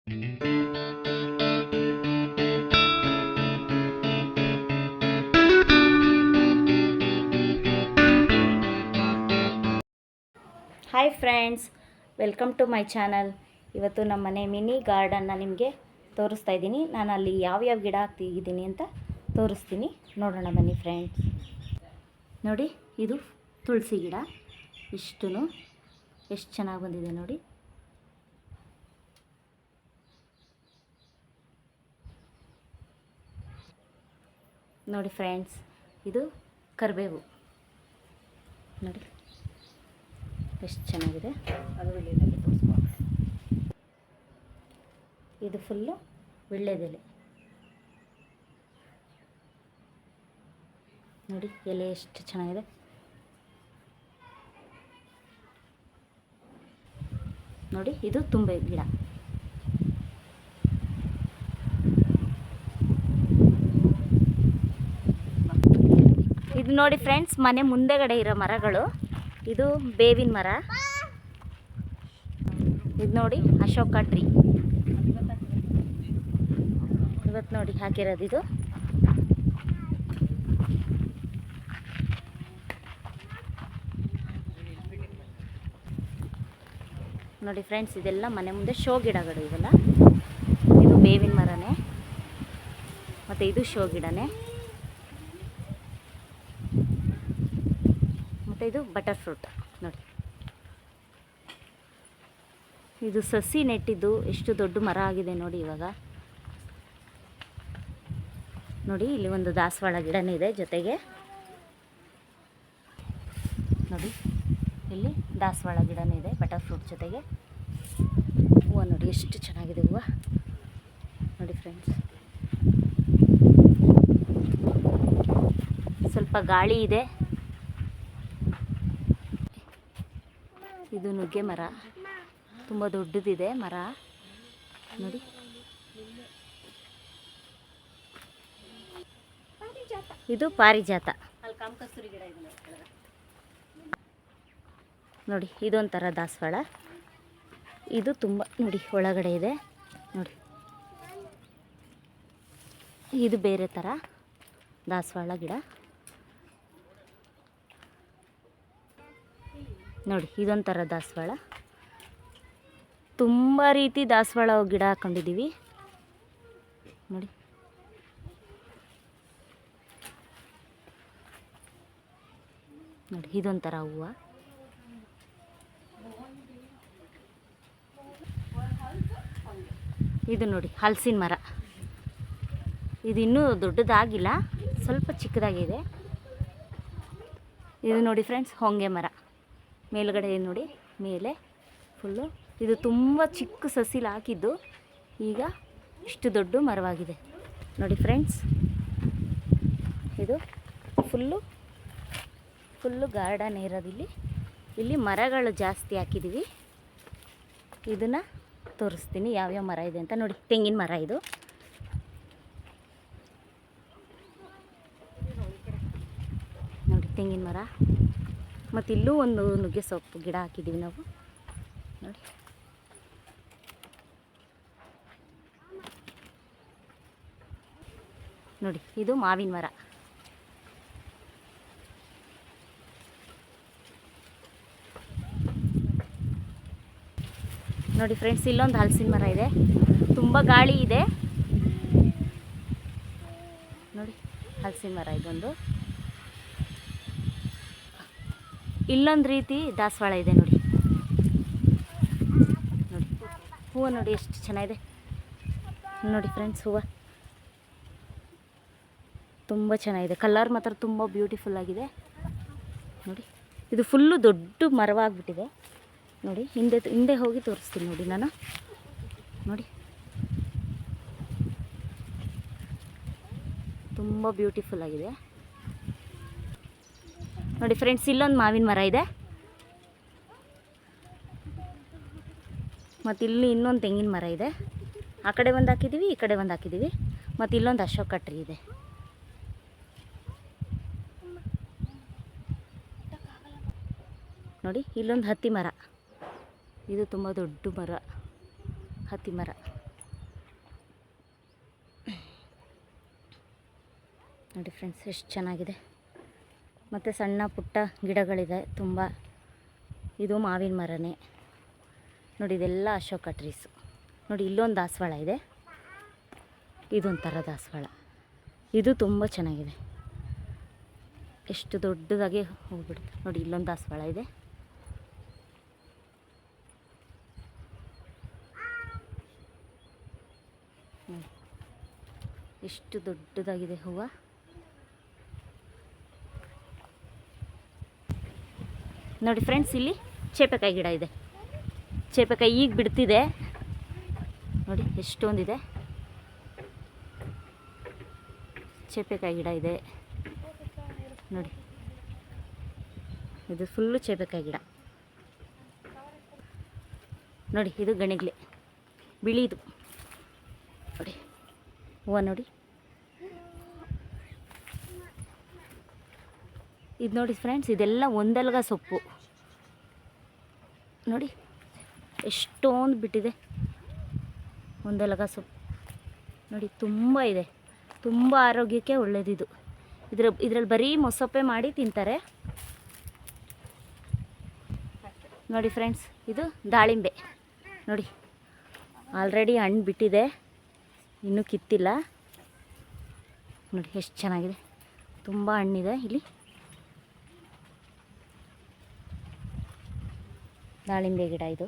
Hi friends, welcome to my channel. ಇವತ್ತು ನಮ್ಮ ಮನೆ ಮಿನಿ ಗಾರ್ಡನ್ನ ನಿಮಗೆ ತೋರಿಸ್ತಾ ಇದ್ದೀನಿ. ನಾನು ಅಲ್ಲಿ ಯಾವ್ಯಾವ ಗಿಡ ತೆಗಿದ್ದೀನಿ ಅಂತ ತೋರಿಸ್ತೀನಿ, ನೋಡೋಣ ಬನ್ನಿ ಫ್ರೆಂಡ್ಸ್. ನೋಡಿ, ಇದು ತುಳಸಿ ಗಿಡ. ಇಷ್ಟು ಎಷ್ಟು ಚೆನ್ನಾಗಿ ಬಂದಿದೆ ನೋಡಿ. ನೋಡಿ ಫ್ರೆಂಡ್ಸ್, ಇದು ಕರಿಬೇವು ನೋಡಿ ಎಷ್ಟು ಚೆನ್ನಾಗಿದೆ. ಇದು ಫುಲ್ಲು ವೀಳ್ಯದೆಲೆ ನೋಡಿ, ಎಲೆ ಎಷ್ಟು ಚೆನ್ನಾಗಿದೆ. ನೋಡಿ, ಇದು ತುಂಬೆ ಗಿಡ. ಇದು ನೋಡಿ ಫ್ರೆಂಡ್ಸ್, ಮನೆ ಮುಂದೆಗಡೆ ಇರೋ ಮರಗಳು. ಇದು ಬೇವಿನ ಮರ. ಇದು ನೋಡಿ ಅಶೋಕ ಟ್ರೀ. ಇವತ್ತು ನೋಡಿ ಹಾಕಿರೋದು ಇದು. ನೋಡಿ ಫ್ರೆಂಡ್ಸ್, ಇದೆಲ್ಲ ಮನೆ ಮುಂದೆ ಶೋ ಗಿಡಗಳು ಇವೆಲ್ಲ. ಇದು ಬೇವಿನ ಮರನೇ, ಮತ್ತು ಇದು ಶೋ ಗಿಡನೇ, ಮತ್ತು ಇದು ಬಟರ್ ಫ್ರೂಟ್ ನೋಡಿ. ಇದು ಸಸಿ ನೆಟ್ಟಿದ್ದು ಎಷ್ಟು ದೊಡ್ಡ ಮರ ಆಗಿದೆ ನೋಡಿ ಇವಾಗ. ನೋಡಿ, ಇಲ್ಲಿ ಒಂದು ದಾಸವಾಳ ಗಿಡನೇ ಇದೆ ಜೊತೆಗೆ. ನೋಡಿ, ಇಲ್ಲಿ ದಾಸವಾಳ ಗಿಡನೇ ಇದೆ ಬಟರ್ ಫ್ರೂಟ್ ಜೊತೆಗೆ. ಹೂವು ನೋಡಿ ಎಷ್ಟು ಚೆನ್ನಾಗಿದೆ ಹೂವು ನೋಡಿ ಫ್ರೆಂಡ್ಸ್. ಸ್ವಲ್ಪ ಗಾಳಿ ಇದೆ. ಇದು ನುಗ್ಗೆ ಮರ, ತುಂಬ ದೊಡ್ಡದಿದೆ ಮರ ನೋಡಿ. ಇದು ಪಾರಿಜಾತ ನೋಡಿ. ಇದೊಂಥರ ದಾಸವಾಳ. ಇದು ತುಂಬ ನೋಡಿ ಒಳಗಡೆ ಇದೆ ನೋಡಿ. ಇದು ಬೇರೆ ಥರ ದಾಸವಾಳ ಗಿಡ ನೋಡಿ. ಇದೊಂಥರ ದಾಸವಾಳ. ತುಂಬ ರೀತಿ ದಾಸವಾಳ ಗಿಡ ಹಾಕೊಂಡಿದ್ದೀವಿ ನೋಡಿ. ನೋಡಿ, ಇದೊಂಥರ ಹೂವು. ಇದು ನೋಡಿ ಹಲಸಿನ ಮರ. ಇದು ಇನ್ನೂ ದೊಡ್ಡದಾಗಿಲ್ಲ, ಸ್ವಲ್ಪ ಚಿಕ್ಕದಾಗಿದೆ. ಇದು ನೋಡಿ ಫ್ರೆಂಡ್ಸ್, ಹೊಂಗೆ ಮರ. ಮೇಲ್ಗಡೆ ನೋಡಿ, ಮೇಲೆ ಫುಲ್ಲು. ಇದು ತುಂಬ ಚಿಕ್ಕ ಸಸಿಲ್ ಹಾಕಿದ್ದು, ಈಗ ಇಷ್ಟು ದೊಡ್ಡ ಮರವಾಗಿದೆ ನೋಡಿ ಫ್ರೆಂಡ್ಸ್. ಇದು ಫುಲ್ಲು ಗಾರ್ಡನ್ ಇರೋದಿಲ್ಲಿ. ಇಲ್ಲಿ ಮರಗಳು ಜಾಸ್ತಿ ಹಾಕಿದ್ದೀವಿ. ಇದನ್ನು ತೋರಿಸ್ತೀನಿ ಯಾವ್ಯಾವ ಮರ ಇದೆ ಅಂತ ನೋಡಿ. ತೆಂಗಿನ ಮರ ಇದು ನೋಡಿ, ತೆಂಗಿನ ಮರ. ಮತ್ತು ಇಲ್ಲೂ ಒಂದು ನುಗ್ಗೆ ಸೊಪ್ಪು ಗಿಡ ಹಾಕಿದ್ದೀವಿ ನಾವು ನೋಡಿ. ನೋಡಿ, ಇದು ಮಾವಿನ ಮರ. ನೋಡಿ ಫ್ರೆಂಡ್ಸ್, ಇಲ್ಲೊಂದು ಹಲಸಿನ ಮರ ಇದೆ. ತುಂಬ ಗಾಳಿ ಇದೆ ನೋಡಿ. ಹಲಸಿನ ಮರ ಇದೊಂದು. ಇಲ್ಲೊಂದು ರೀತಿ ದಾಸವಾಳ ಇದೆ ನೋಡಿ. ನೋಡಿ ಹೂವು ನೋಡಿ ಎಷ್ಟು ಚೆನ್ನಾಗಿದೆ ನೋಡಿ ಫ್ರೆಂಡ್ಸ್. ಹೂವು ತುಂಬ ಚೆನ್ನಾಗಿದೆ. ಕಲರ್ ಮಾತ್ರ ತುಂಬ ಬ್ಯೂಟಿಫುಲ್ ಆಗಿದೆ ನೋಡಿ. ಇದು ಫುಲ್ಲು ದೊಡ್ಡ ಮರವಾಗ್ಬಿಟ್ಟಿದೆ ನೋಡಿ. ಹಿಂದೆ ಹೋಗಿ ತೋರಿಸ್ತೀನಿ ನೋಡಿ ನಾನು ನೋಡಿ. ತುಂಬ ಬ್ಯೂಟಿಫುಲ್ ಆಗಿದೆ ನೋಡಿ ಫ್ರೆಂಡ್ಸ್. ಇಲ್ಲೊಂದು ಮಾವಿನ ಮರ ಇದೆ, ಮತ್ತು ಇಲ್ಲಿ ಇನ್ನೊಂದು ತೆಂಗಿನ ಮರ ಇದೆ. ಆ ಕಡೆ ಒಂದು ಹಾಕಿದ್ದೀವಿ, ಈ ಕಡೆ ಒಂದು ಹಾಕಿದ್ದೀವಿ. ಮತ್ತು ಇಲ್ಲೊಂದು ಅಶೋಕ ಟ್ರೀ ಇದೆ ನೋಡಿ. ಇಲ್ಲೊಂದು ಹತ್ತಿ ಮರ. ಇದು ತುಂಬ ದೊಡ್ಡ ಮರ, ಹತ್ತಿ ಮರ ನೋಡಿ ಫ್ರೆಂಡ್ಸ್ ಎಷ್ಟು ಚೆನ್ನಾಗಿದೆ. ಮತ್ತು ಸಣ್ಣ ಪುಟ್ಟ ಗಿಡಗಳಿದೆ ತುಂಬ. ಇದು ಮಾವಿನ ಮರನೇ ನೋಡಿ, ಇದೆಲ್ಲ ಅಶೋಕ ಟ್ರೀಸು. ನೋಡಿ ಇಲ್ಲೊಂದು ದಾಸವಾಳ ಇದೆ, ಇದೊಂಥರ ದಾಸವಾಳ. ಇದು ತುಂಬ ಚೆನ್ನಾಗಿದೆ, ಎಷ್ಟು ದೊಡ್ಡದಾಗಿ ಹೋಗ್ಬಿಡುತ್ತೆ. ನೋಡಿ ಇಲ್ಲೊಂದು ದಾಸವಾಳ ಇದೆ. ಎಷ್ಟು ದೊಡ್ಡದಾಗಿದೆ ಹೂವು. ನೋಡಿ ಫ್ರೆಂಡ್ಸ್, ಇಲ್ಲಿ ಚೇಪೆಕಾಯಿ ಗಿಡ ಇದೆ. ಚೇಪೆಕಾಯಿ ಈಗ ಬಿಡ್ತಿದೆ ನೋಡಿ, ಎಷ್ಟೊಂದಿದೆ. ಚೇಪೆಕಾಯಿ ಗಿಡ ಇದೆ ನೋಡಿ, ಇದು ಫುಲ್ಲು ಚೇಪೆಕಾಯಿ ಗಿಡ. ನೋಡಿ ಇದು ಗಣಿಗ್ಲೆ ಬಿಳಿದು ನೋಡಿ, ಹೂವು ನೋಡಿ. ಇದು ನೋಡಿ ಫ್ರೆಂಡ್ಸ್, ಇದೆಲ್ಲ ಒಂದೆಲಗ ಸೊಪ್ಪು ನೋಡಿ, ಎಷ್ಟೊಂದು ಬಿಟ್ಟಿದೆ ಒಂದೆಲಗ ಸೊಪ್ಪು ನೋಡಿ. ತುಂಬ ಇದೆ, ತುಂಬ ಆರೋಗ್ಯಕ್ಕೆ ಒಳ್ಳೆಯದಿದು. ಇದರಲ್ಲಿ ಬರೀ ಮೊಸಪ್ಪೆ ಮಾಡಿ ತಿಂತಾರೆ ನೋಡಿ ಫ್ರೆಂಡ್ಸ್. ಇದು ದಾಳಿಂಬೆ ನೋಡಿ, ಆಲ್ರೆಡಿ ಹಣ್ಣು ಬಿಟ್ಟಿದೆ, ಇನ್ನೂ ಕಿತ್ತಿಲ್ಲ ನೋಡಿ. ಎಷ್ಟು ಚೆನ್ನಾಗಿದೆ, ತುಂಬ ಹಣ್ಣಿದೆ ಇಲ್ಲಿ. ದಾಳಿಂಬೆ ಗಿಡ ಇದು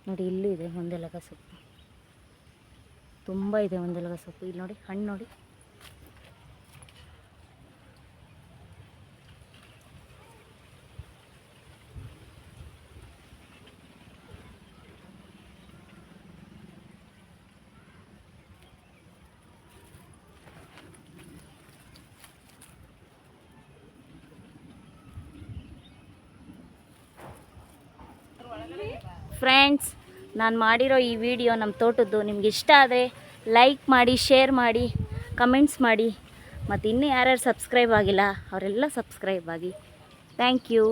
ನೋಡಿ. ಇಲ್ಲೂ ಇದೆ ಒಂದೆಲಗ ಸೊಪ್ಪು, ತುಂಬ ಇದೆ ಒಂದೆಲಗ ಸೊಪ್ಪು. ಇಲ್ಲಿ ನೋಡಿ ಹಣ್ಣು ನೋಡಿ. ಫ್ರೆಂಡ್ಸ್, ನಾನು ಮಾಡಿರೋ ಈ ವಿಡಿಯೋ ನಮ್ಮ ತೋಟದ್ದು ನಿಮ್ಗೆ ಇಷ್ಟ ಆದರೆ ಲೈಕ್ ಮಾಡಿ, ಶೇರ್ ಮಾಡಿ, ಕಮೆಂಟ್ಸ್ ಮಾಡಿ. ಮತ್ತು ಇನ್ನೂ ಯಾರ್ಯಾರು ಸಬ್ಸ್ಕ್ರೈಬ್ ಆಗಿಲ್ಲ ಅವರೆಲ್ಲ ಸಬ್ಸ್ಕ್ರೈಬ್ ಆಗಿ. Thank you.